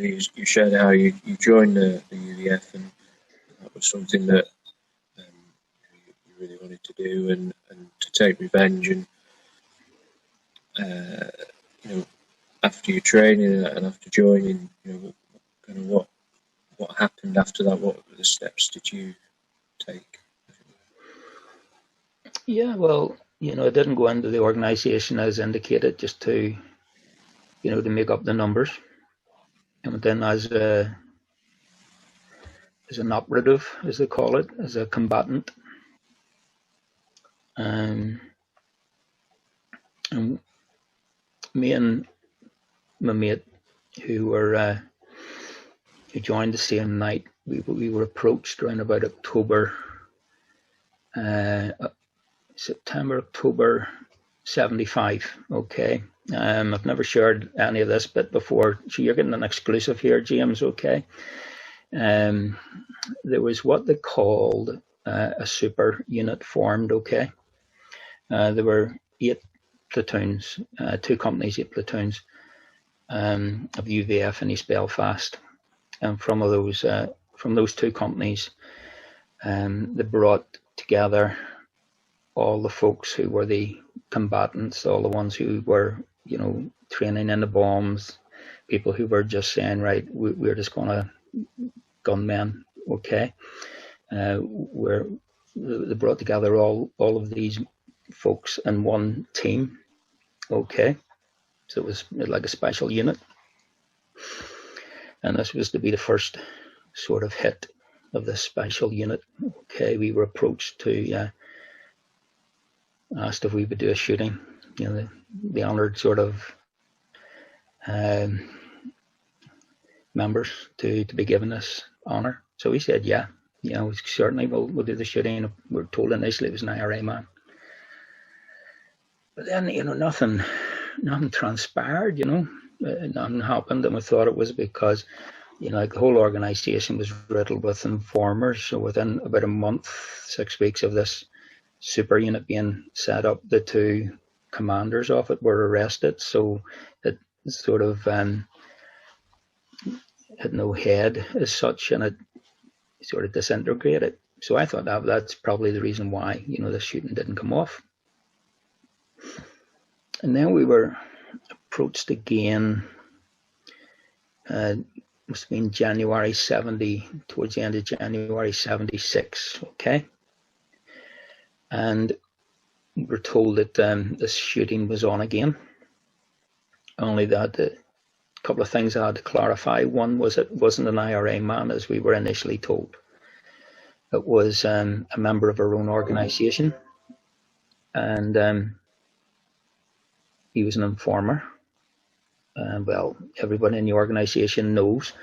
you shared how you joined the UVF, and that was something that you really wanted to do, and to take revenge, and after your training and after joining, what happened after that? What the steps did you take? Yeah, well, I didn't go into the organisation as indicated, just to make up the numbers. I went in as an operative, as they call it, as a combatant. And me and my mate, who joined the same night, we were approached around about September, October 75. Okay. I've never shared any of this bit before, so you're getting an exclusive here, James. Okay. There was what they called a super unit formed. Okay. There were 8 platoons, 2 companies, 8 platoons of UVF in East Belfast, and from those 2 companies, they brought together all the folks who were the combatants, all the ones who were, training in the bombs, people who were just saying, right, we're just going to gunmen, okay? They brought together all of these folks in one team, okay? So it was like a special unit. And this was to be the first sort of hit of this special unit, okay? We were approached to asked if we would do a shooting, the honoured sort of members to be given this honour. So we said, yeah, certainly we'll do the shooting. We were told initially it was an IRA man, but then nothing transpired. Nothing happened, and we thought it was because the whole organisation was riddled with informers. So within about a month, 6 weeks of this super unit being set up, the 2 commanders of it were arrested, so it sort of had no head as such, and it sort of disintegrated. So I thought that's probably the reason why the shooting didn't come off. And then we were approached again, must have been January 70, towards the end of January 76, okay? And we were told that this shooting was on again. Only that a couple of things I had to clarify. One was it wasn't an IRA man, as we were initially told. It was a member of our own organisation, and he was an informer. Well, everybody in the organisation knows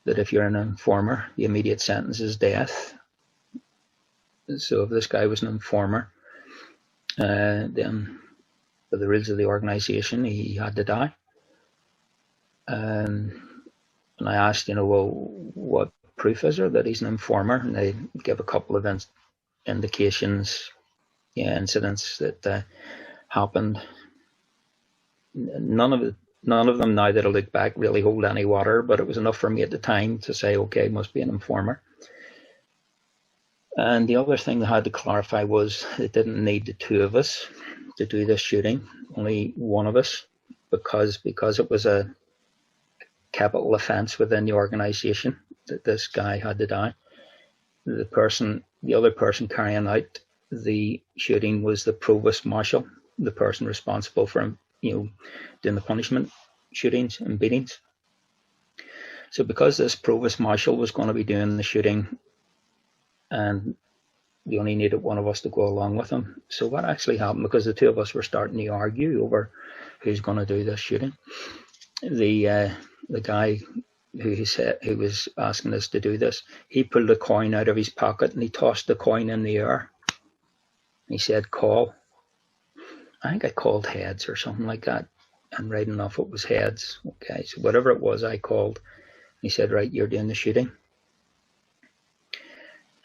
that if you're an informer, the immediate sentence is death. So if this guy was an informer, then by the rules of the organisation, he had to die. And I asked, well, what proof is there that he's an informer? And they give a couple of indications, incidents that happened. None of them, now that I look back, really hold any water, but it was enough for me at the time to say, okay, must be an informer. And the other thing they had to clarify was it didn't need the 2 of us to do this shooting, only one of us, because it was a capital offence within the organisation that this guy had to die. The other person carrying out the shooting was the provost marshal, the person responsible for doing the punishment shootings and beatings. So because this provost marshal was going to be doing the shooting, and we only needed one of us to go along with him. So what actually happened, because the 2 of us were starting to argue over who's going to do this shooting, the guy who was asking us to do this, he pulled a coin out of his pocket and he tossed the coin in the air. He said, call. I think I called heads or something like that. And right enough, it was heads. Okay, so whatever it was, I called. He said, right, you're doing the shooting.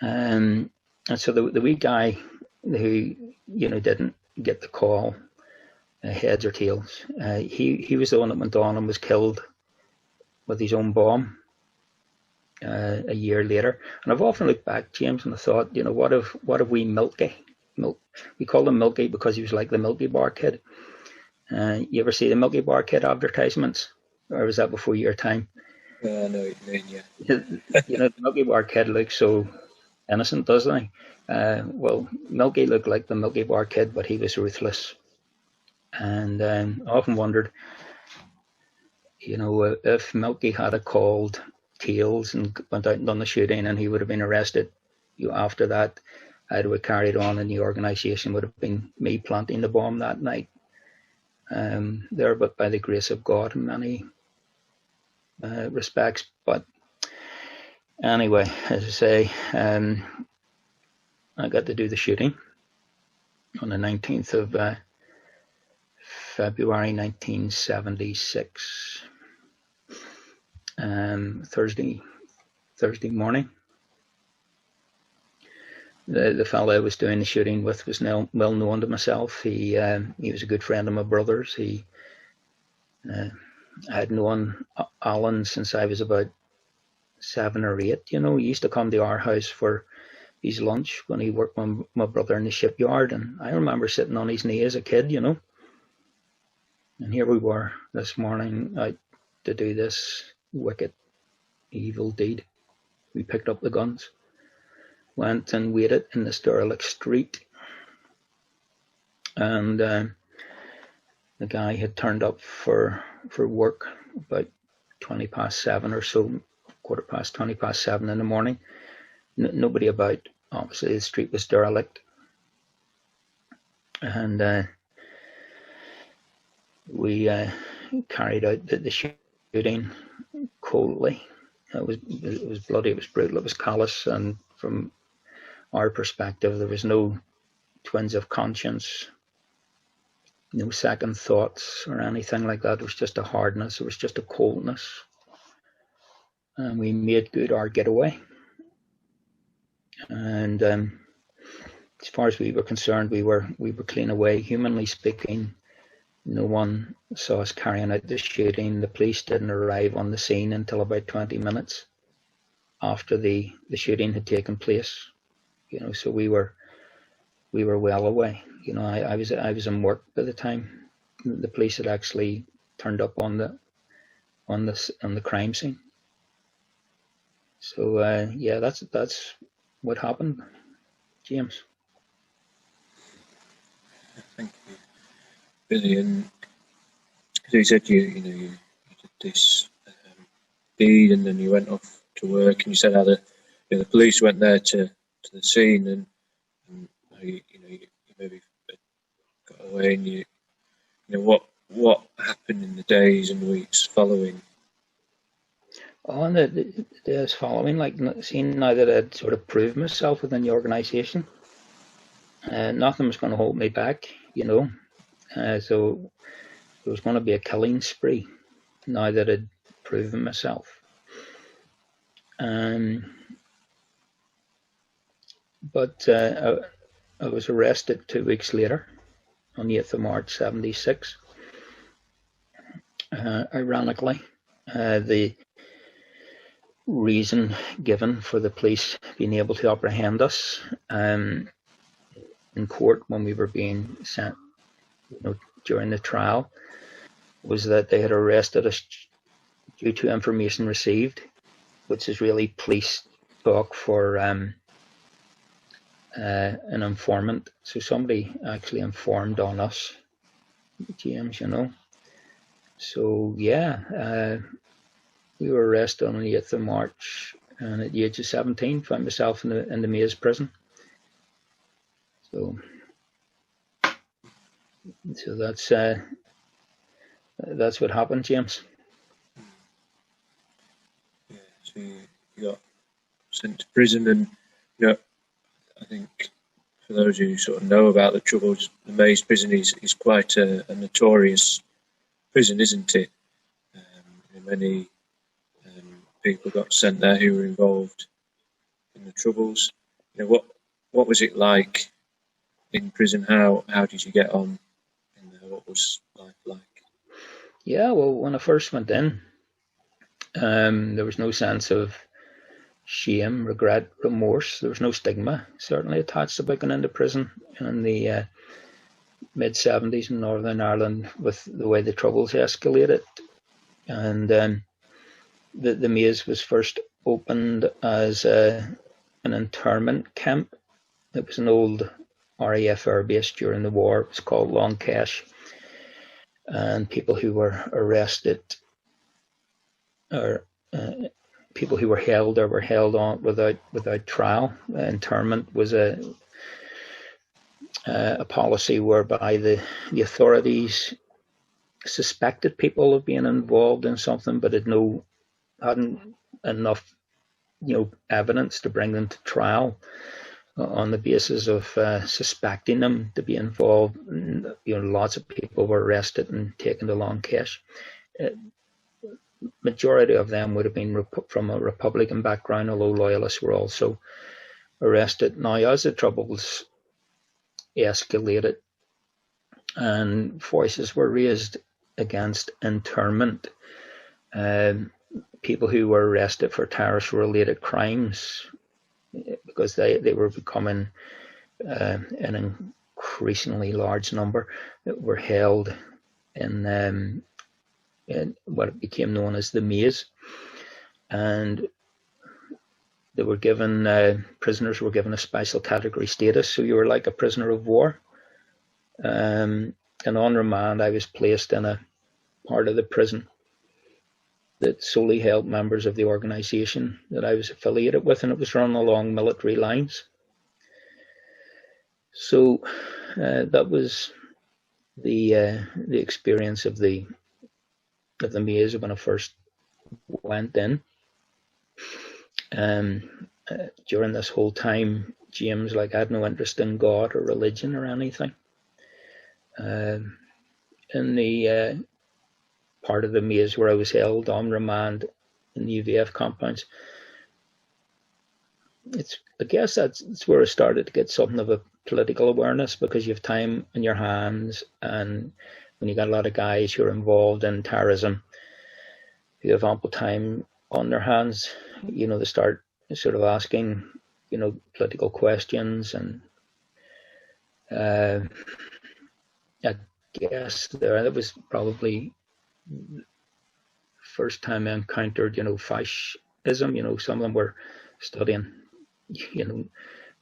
And so the wee guy who didn't get the call, heads or tails, he was the one that went on and was killed with his own bomb a year later. And I've often looked back, James, and I thought, what if we Milky? We called him Milky because he was like the Milky Bar Kid. You ever see the Milky Bar Kid advertisements? Or was that before your time? I know what you mean, yeah. The Milky Bar Kid looks so innocent, doesn't he? Well, Milky looked like the Milky Bar Kid, but he was ruthless. And I often wondered, if Milky had called Tails and went out and done the shooting, and he would have been arrested. After that, I'd have carried on, and the organisation would have been me planting the bomb that night. There, but by the grace of God, in many respects. But anyway, as I say, I got to do the shooting on the 19th of February 1976. Thursday morning. The fellow I was doing the shooting with was now well known to myself. He was a good friend of my brother's. I had known Alan since I was about 7 or 8. He used to come to our house for his lunch when he worked with my brother in the shipyard, and I remember sitting on his knee as a kid, And here we were this morning out to do this wicked, evil deed. We picked up the guns, went and waited in this derelict street, and the guy had turned up for work about 20 past 7 or so, 20 past 7 in the morning. Nobody about. Obviously, the street was derelict, and we carried out the shooting coldly. It was bloody, it was brutal, it was callous, and from our perspective, there was no twinge of conscience, no second thoughts or anything like that. It was just a hardness, it was just a coldness, and we made good our getaway. And as far as we were concerned, we were clean away. Humanly speaking, no one saw us carrying out the shooting. The police didn't arrive on the scene until about 20 minutes after the shooting had taken place. So we were well away. I was in work by the time the police had actually turned up on the crime scene. So yeah, that's what happened, James. Thank you, Billy. And as you said, you did this deed, and then you went off to work, and you said how the police went there to the scene, and you maybe got away, and what happened in the days and weeks following. On the days following, seeing now that I'd sort of proved myself within the organisation, nothing was going to hold me back, so there was going to be a killing spree now that I'd proven myself. But I was arrested 2 weeks later on the 8th of March 76. Ironically, the reason given for the police being able to apprehend us in court when we were being sent, during the trial, was that they had arrested us due to information received, which is really police talk for an informant. So somebody actually informed on us, James, So yeah, we were arrested on the 8th of March, and at the age of 17, found myself in the Maze prison. So that's what happened, James. Yeah, so you got sent to prison, and I think for those who sort of know about the Troubles, the Maze prison is quite a notorious prison, isn't it? Many people got sent there who were involved in the Troubles. What was it like in prison? How did you get on in there? What was life like? Yeah, well, when I first went in, There was no sense of shame, regret, remorse. There was no stigma certainly attached about going into prison in the mid-70s in Northern Ireland with the way the Troubles escalated. And the maze was first opened as an internment camp. It was an old RAF air base during the war. It was called Long Kesh. And people who were arrested or people who were held or were held on without trial. Internment was a policy whereby the authorities suspected people of being involved in something, but hadn't enough evidence to bring them to trial on the basis of suspecting them to be involved. Lots of people were arrested and taken to Long Kesh. Majority of them would have been from a Republican background, although loyalists were also arrested. Now, as the Troubles escalated and voices were raised against internment, people who were arrested for terrorist-related crimes, because they were becoming an increasingly large number, were held in what became known as the maze, and they were given prisoners were given a special category status, so you were like a prisoner of war. And on remand, I was placed in a part of the prison that solely held members of the organisation that I was affiliated with, and it was run along military lines. So that was the experience of the maze when I first went in. During this whole time, James, I had no interest in God or religion or anything. In the part of the maze where I was held on remand in the UVF compounds, I guess that's where I started to get something of a political awareness, because you have time in your hands, and when you got a lot of guys who are involved in terrorism who have ample time on their hands, they start sort of asking, political questions. And I guess that was probably the first time I encountered, fascism. Some of them were studying, the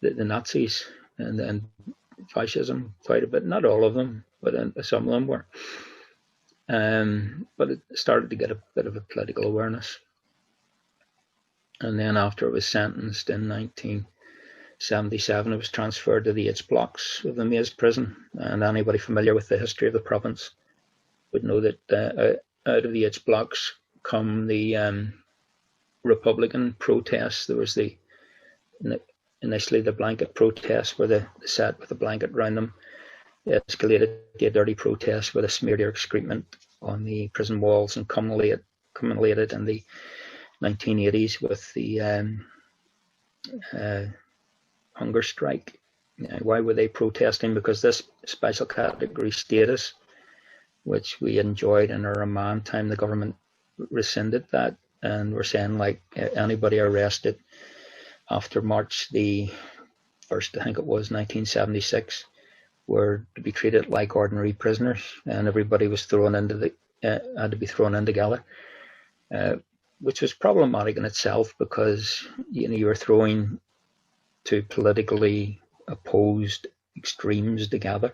Nazis and fascism quite a bit. Not all of them, but some of them were. But it started to get a bit of a political awareness. And then after I was sentenced in 1977, I was transferred to the H blocks of the Maze prison. And anybody familiar with the history of the province would know that out of the H blocks come the Republican protests. There was initially the blanket protests where they sat with a blanket around them. It escalated to a dirty protest where they smeared their excrement on the prison walls, and culminated in the 1980s with the hunger strike. Why were they protesting? Because this special category status, which we enjoyed in our remand time, the government rescinded that, and were saying anybody arrested after March the 1st, I think it was 1976, were to be treated like ordinary prisoners, and everybody was thrown into had to be thrown in together, which was problematic in itself, because you were throwing two politically opposed extremes together.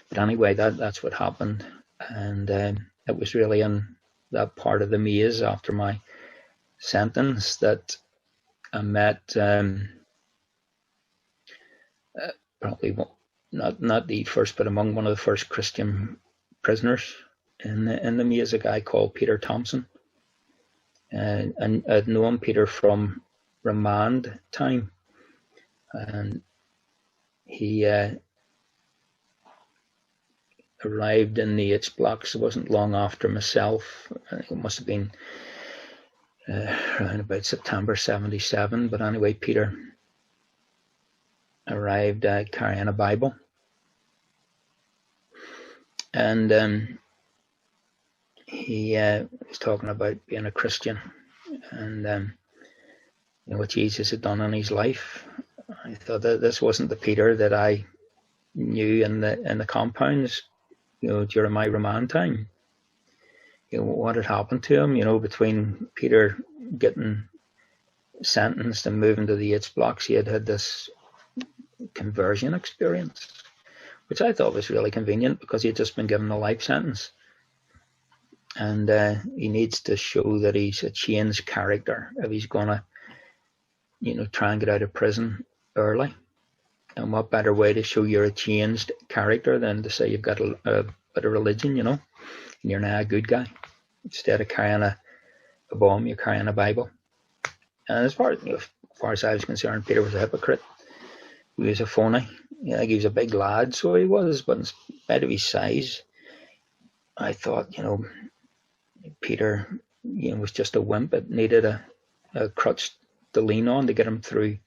But anyway, that's what happened, and it was really in that part of the maze after my sentence that I met probably not the first, but among one of the first Christian prisoners in the maze, a guy called Peter Thompson. And I'd known Peter from remand time, and he arrived in the H blocks. It wasn't long after myself. I think it must have been around about September 77. But anyway, Peter arrived carrying a Bible, and he was talking about being a Christian, and what Jesus had done in his life. I thought that this wasn't the Peter that I knew in the compounds, during my remand time. What had happened to him, between Peter getting sentenced and moving to the H blocks, he had this conversion experience, which I thought was really convenient because he had just been given a life sentence. And he needs to show that he's a changed character if he's going to, try and get out of prison early. And what better way to show you're a changed character than to say you've got a bit of religion, and you're now a good guy. Instead of carrying a bomb, you're carrying a Bible. And as far as I was concerned, Peter was a hypocrite. He was a phony. He was a big lad, so he was, but in spite of his size, I thought, Peter, was just a wimp. It needed a crutch to lean on to get him through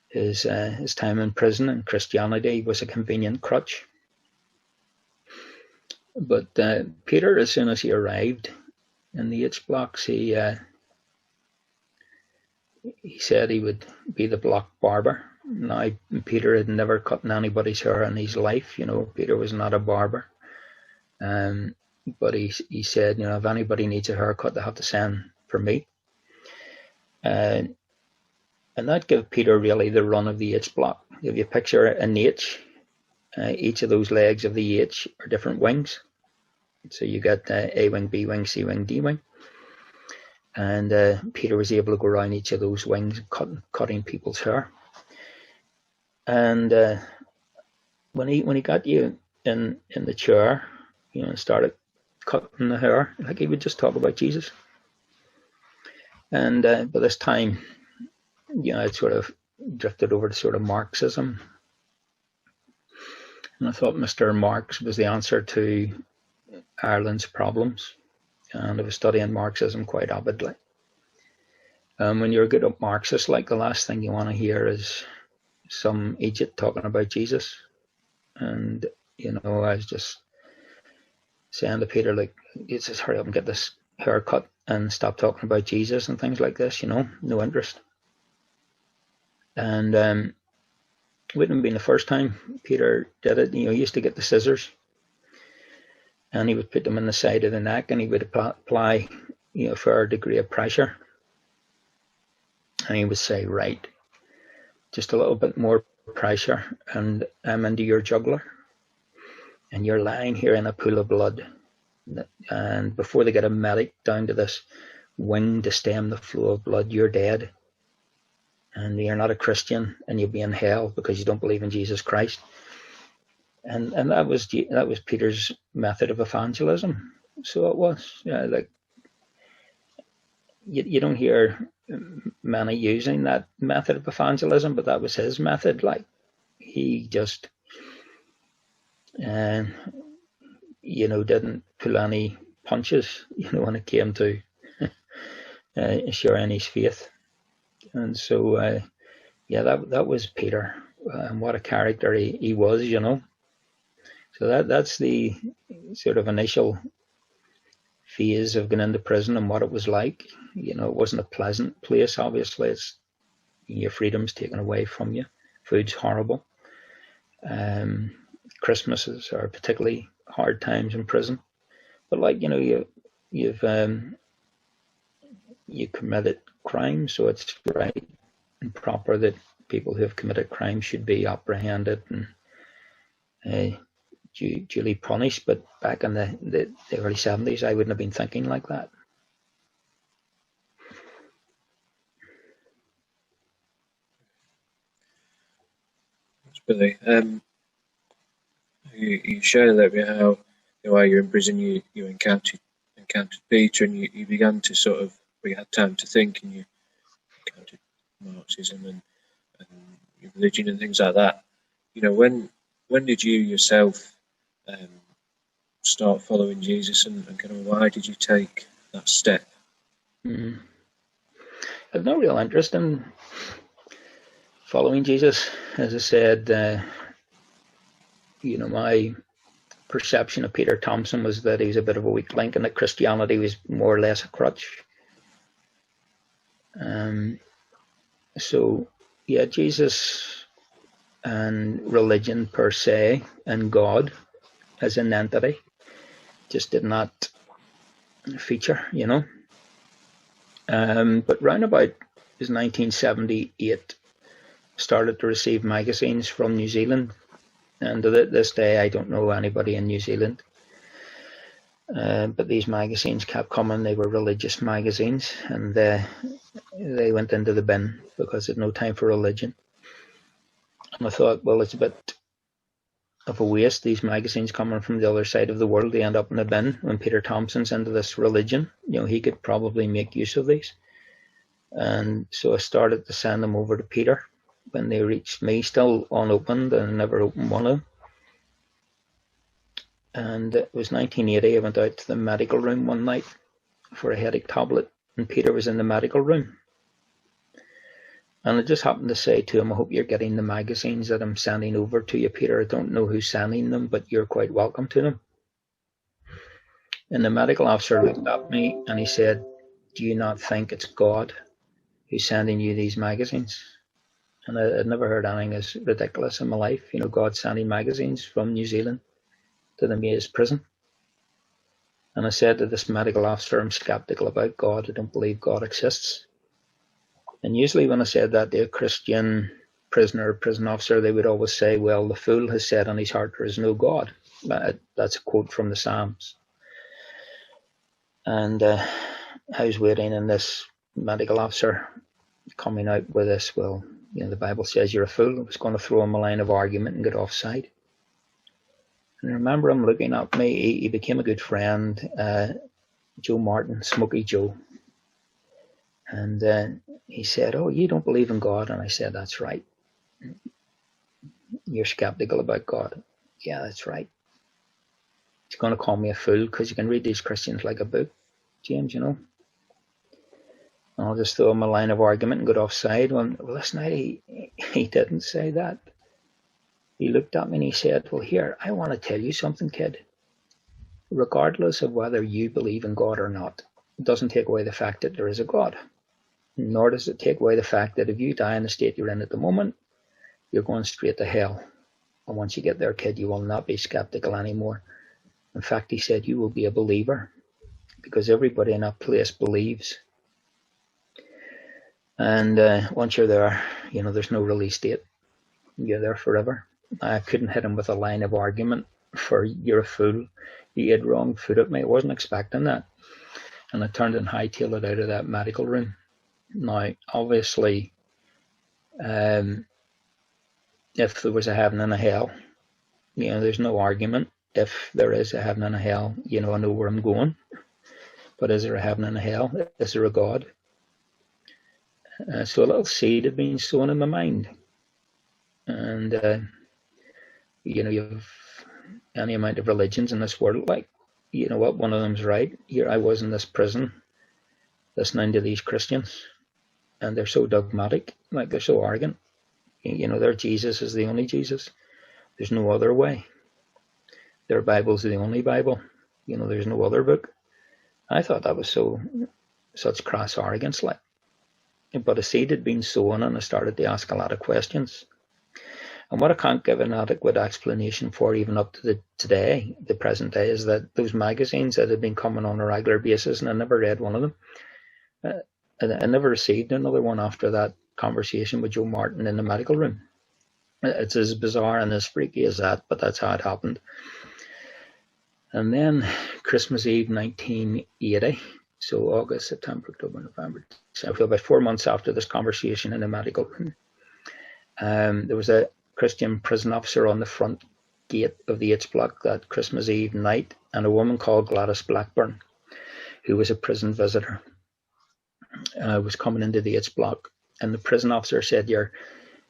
his time in prison, and Christianity was a convenient crutch. But Peter, as soon as he arrived in the H blocks, he said he would be the block barber. Now, Peter had never cut anybody's hair in his life. Peter was not a barber. But he said, if anybody needs a haircut, they have to send for me. And that gave Peter really the run of the H block. If you picture an H, each of those legs of the H are different wings. So you get A wing, B wing, C wing, D wing. And Peter was able to go around each of those wings, cutting people's hair. And when he got you in the chair, and started cutting the hair, like he would just talk about Jesus. And by this time, it sort of drifted over to sort of Marxism. And I thought Mr. Marx was the answer to Ireland's problems. And I was studying Marxism quite avidly. When you're a good up Marxist, like, the last thing you want to hear is some idiot talking about Jesus. And, I was just saying to Peter, like, just hurry up and get this haircut and stop talking about Jesus and things like this, no interest. And it wouldn't have been the first time Peter did it. He used to get the scissors and he would put them in the side of the neck, and he would apply, a fair degree of pressure. And he would say, right, just a little bit more pressure and I'm into your jugular. And you're lying here in a pool of blood. And before they get a medic down to this wing to stem the flow of blood, you're dead. And you're not a Christian, and you'll be in hell because you don't believe in Jesus Christ. And that was Peter's method of evangelism. So it was, like, you don't hear many using that method of evangelism, but that was his method. Like, he just, didn't pull any punches, when it came to sharing his faith. And so, that was Peter, and what a character he was, So that's the sort of initial phase of going into prison and what it was like. It wasn't a pleasant place, obviously. It's, your freedom's taken away from you. Food's horrible. Christmases are particularly hard times in prison. But, like, you committed crime, so it's right and proper that people who have committed crime should be apprehended and duly punished. But back in the early 70s, I wouldn't have been thinking like that. Thanks, Billy. You shared a little bit how, while you're in prison, you encountered Peter, and you began to sort of, we had time to think, and you encountered Marxism and religion and things like that. When did you yourself start following Jesus, and kind of why did you take that step? I have no real interest in following Jesus. As I said, my perception of Peter Thompson was that he was a bit of a weak link and that Christianity was more or less a crutch. So, yeah, Jesus and religion per se and God as an entity just did not feature, But round about it was 1978, started to receive magazines from New Zealand. And to this day, I don't know anybody in New Zealand. But these magazines kept coming. They were religious magazines, and they went into the bin because they had no time for religion. And I thought, well, it's a bit of a waste. These magazines coming from the other side of the world, they end up in the bin. When Peter Thompson's into this religion, he could probably make use of these. And so I started to send them over to Peter when they reached me, still unopened, and I never opened one of them. And it was 1980. I went out to the medical room one night for a headache tablet, and Peter was in the medical room. And I just happened to say to him, I hope you're getting the magazines that I'm sending over to you, Peter. I don't know who's sending them, but you're quite welcome to them. And the medical officer looked at me and he said, do you not think it's God who's sending you these magazines? And I'd never heard anything as ridiculous in my life. God sending magazines from New Zealand to the Maze prison. And I said to this medical officer, I'm skeptical about God. I don't believe God exists. And usually when I said that to a Christian prisoner or prison officer, they would always say, well, the fool has said in his heart there is no God. That's a quote from the Psalms. And I was waiting, and this medical officer coming out with this, well, the Bible says you're a fool. I was going to throw him a line of argument and get offside. And I remember him looking at me. He became a good friend, Joe Martin, Smoky Joe. And he said, oh, you don't believe in God? And I said, that's right. You're skeptical about God. Yeah, that's right. He's going to call me a fool because you can read these Christians like a book, James, And I'll just throw him a line of argument and get offside. Well, last night he didn't say that. He looked at me and he said, well, here, I want to tell you something, kid. Regardless of whether you believe in God or not, it doesn't take away the fact that there is a God. Nor does it take away the fact that if you die in the state you're in at the moment, you're going straight to hell. And once you get there, kid, you will not be skeptical anymore. In fact, he said, you will be a believer because everybody in that place believes. And once you're there, there's no release date. You're there forever. I couldn't hit him with a line of argument for you're a fool. He had wrong foot at me. I wasn't expecting that. And I turned and hightailed it out of that medical room. Now, obviously, if there was a heaven and a hell, there's no argument. If there is a heaven and a hell, I know where I'm going. But is there a heaven and a hell? Is there a God? So a little seed had been sown in my mind. And, you've any amount of religions in this world, like, what, one of them's right. Here I was in this prison listening to these Christians, and they're so dogmatic, like they're so arrogant. Their Jesus is the only Jesus. There's no other way. Their Bible's the only Bible. There's no other book. I thought that was such crass arrogance, like. But a seed had been sown, and I started to ask a lot of questions. And what I can't give an adequate explanation for, even up to the present day, is that those magazines that had been coming on a regular basis, and I never read one of them. I never received another one after that conversation with Joe Martin in the medical room. It's as bizarre and as freaky as that, but that's how it happened. And then Christmas Eve 1980, so August, September, October, November, so about 4 months after this conversation in the medical room, there was a Christian prison officer on the front gate of the H block that Christmas Eve night, and a woman called Gladys Blackburn, who was a prison visitor, was coming into the H block. And the prison officer said,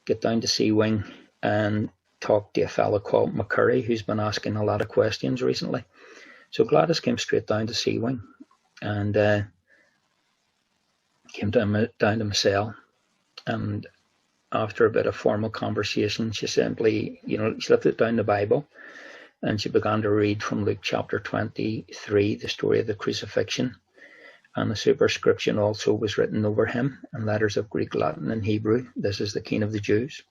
get down to C Wing and talk to a fellow called McCurrie, who's been asking a lot of questions recently. So Gladys came straight down to C Wing and came down to my cell. And after a bit of formal conversation, she simply, she lifted down the Bible and she began to read from Luke chapter 23, the story of the crucifixion. And the superscription also was written over him in letters of Greek, Latin, and Hebrew. This is the King of the Jews.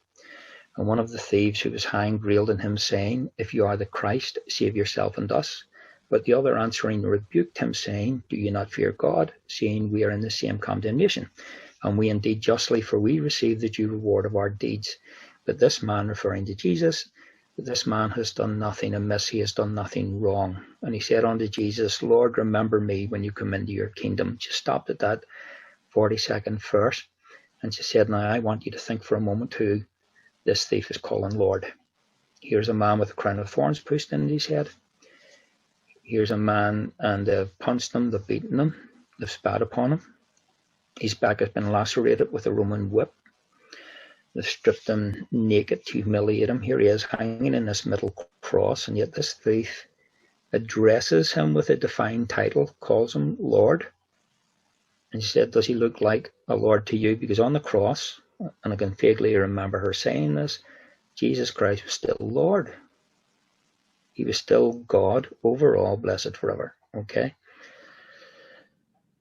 And one of the thieves who was hanged railed at him, saying, If you are the Christ, save yourself and us. But the other answering rebuked him, saying, Do you not fear God, seeing we are in the same condemnation? And we indeed justly, for we receive the due reward of our deeds. But this man, referring to Jesus, this man has done nothing amiss, he has done nothing wrong. And he said unto Jesus, Lord, remember me when you come into your kingdom. She stopped at that 42nd verse, and she said, Now I want you to think for a moment who this thief is calling Lord. Here's a man with a crown of thorns pushed into his head. Here's a man, and they've punched him, they've beaten him, they've spat upon him. His back has been lacerated with a Roman whip. They've stripped him naked to humiliate him. Here he is hanging in this middle cross, and yet this thief addresses him with a divine title, calls him Lord. And she said, Does he look like a Lord to you? Because on the cross, and I can vaguely remember her saying this, Jesus Christ was still Lord. He was still God over all, blessed forever. Okay?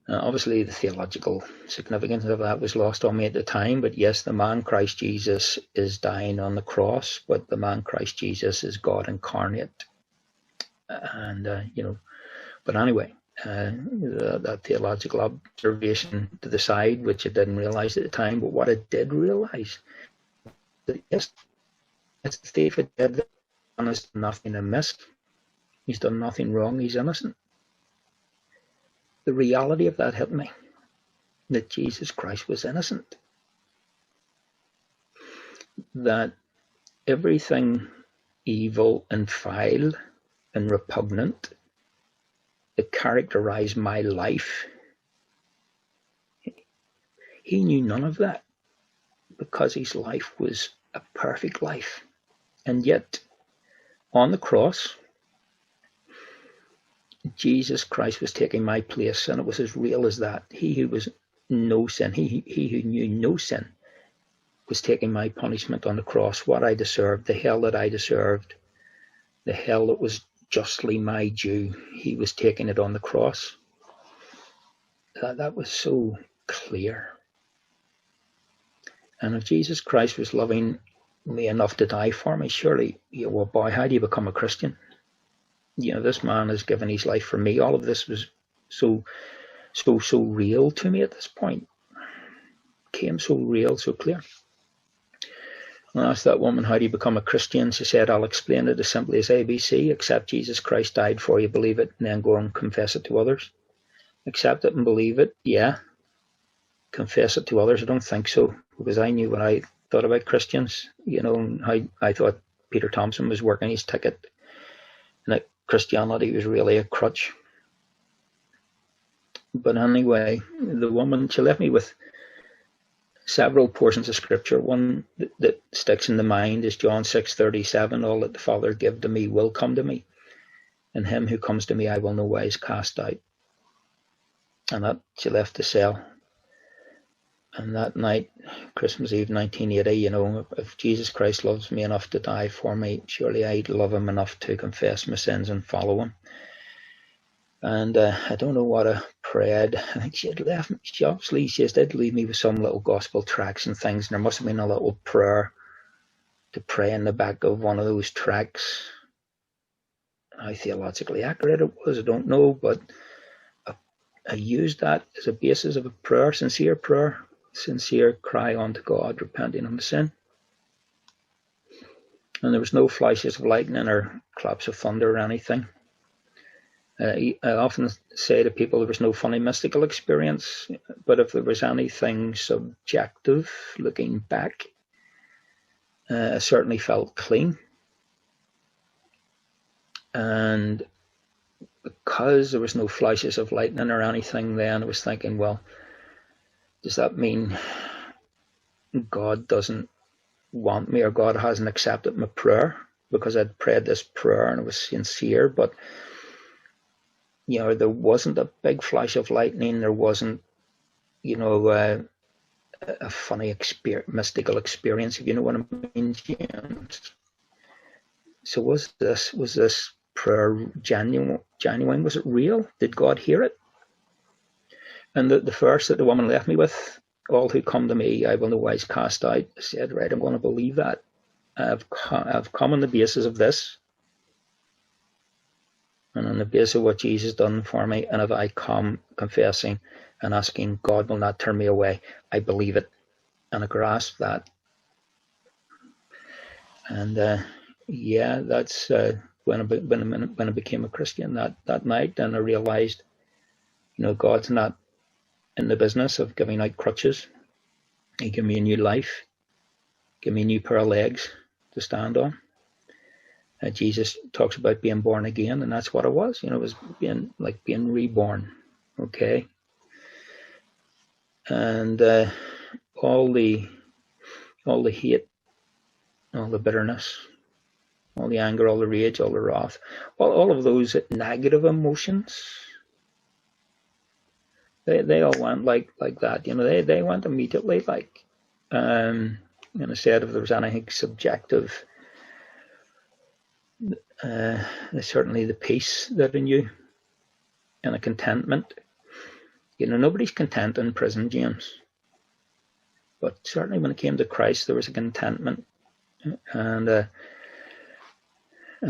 Obviously, the theological significance of that was lost on me at the time, but yes, the man Christ Jesus is dying on the cross, but the man Christ Jesus is God incarnate. And, but anyway, that theological observation to the side, which I didn't realize at the time, but what I did realize, that yes, it's the thief of dead, and has done nothing amiss. He's done nothing wrong, he's innocent. The reality of that hit me, that Jesus Christ was innocent. That everything evil and vile and repugnant that characterized my life, he knew none of that, because his life was a perfect life. And yet, on the cross, Jesus Christ was taking my place, and it was as real as that. He who was no sin, he who knew no sin, was taking my punishment on the cross, what I deserved, the hell that I deserved, the hell that was justly my due. He was taking it on the cross. That was so clear. And if Jesus Christ was loving me enough to die for me, surely, well, boy, how do you become a Christian? This man has given his life for me. All of this was so real to me at this point. Came so real, so clear. I asked that woman, how do you become a Christian? She said, I'll explain it as simply as ABC. Accept Jesus Christ died for you, believe it, and then go and confess it to others. Accept it and believe it, yeah. Confess it to others, I don't think so, because I knew what I thought about Christians, how I thought Peter Thompson was working his ticket, and that Christianity was really a crutch. But anyway, the woman, she left me with several portions of scripture. One that sticks in the mind is John 6:37, all that the Father give to me will come to me, and him who comes to me I will no wise cast out. And that she left the cell. And that night, Christmas Eve 1980, if Jesus Christ loves me enough to die for me, surely I'd love him enough to confess my sins and follow him. And I don't know what I prayed. I think she had left me. She did leave me with some little gospel tracts and things. And there must have been a little prayer to pray in the back of one of those tracts. How theologically accurate it was, I don't know. But I used that as a basis of a prayer, sincere cry unto God, repenting of my sin. And there was no flashes of lightning or claps of thunder or anything. I often say to people there was no funny mystical experience, but if there was anything subjective looking back, I certainly felt clean. And because there was no flashes of lightning or anything then, I was thinking, well, does that mean God doesn't want me, or God hasn't accepted my prayer? Because I'd prayed this prayer and it was sincere, but there wasn't a big flash of lightning. There wasn't, a funny mystical experience, if you know what I mean. So was this prayer genuine? Was it real? Did God hear it? And the verse that the woman left me with, all who come to me, I will no wise cast out. I said, right, I'm going to believe that. I've come on the basis of this, and on the basis of what Jesus done for me, and if I come confessing and asking, God will not turn me away, I believe it, and I grasp that. And yeah, that's when I became a Christian that night, and I realized, God's not in the business of giving out crutches. He gave me a new life, give me a new pair of legs to stand on. Jesus talks about being born again, and that's what it was. It was being reborn. Okay. And all the hate, all the bitterness, all the anger, all the rage, all the wrath, all of those negative emotions, they all went like that. They went immediately, and instead if there was anything subjective, certainly the peace that I knew and a contentment. Nobody's content in prison, James. But certainly when it came to Christ, there was a contentment and an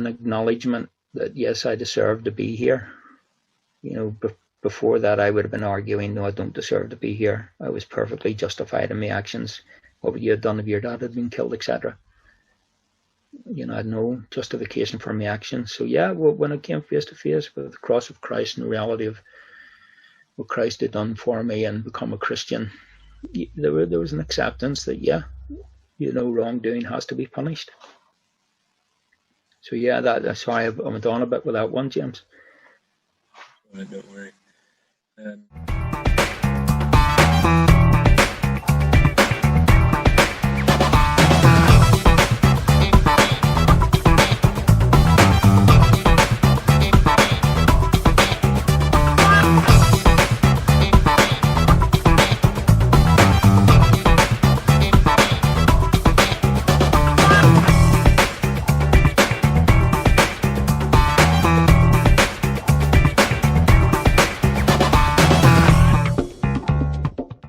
acknowledgement that, yes, I deserve to be here. Before that, I would have been arguing, no, I don't deserve to be here. I was perfectly justified in my actions. What would you have done if your dad had been killed, etc.? I had no justification for my actions. So yeah, when I came face to face with the cross of Christ and the reality of what Christ had done for me and become a Christian, there was an acceptance that, yeah, wrongdoing has to be punished. So yeah, that's why I went on a bit with that one, James. Right, don't worry.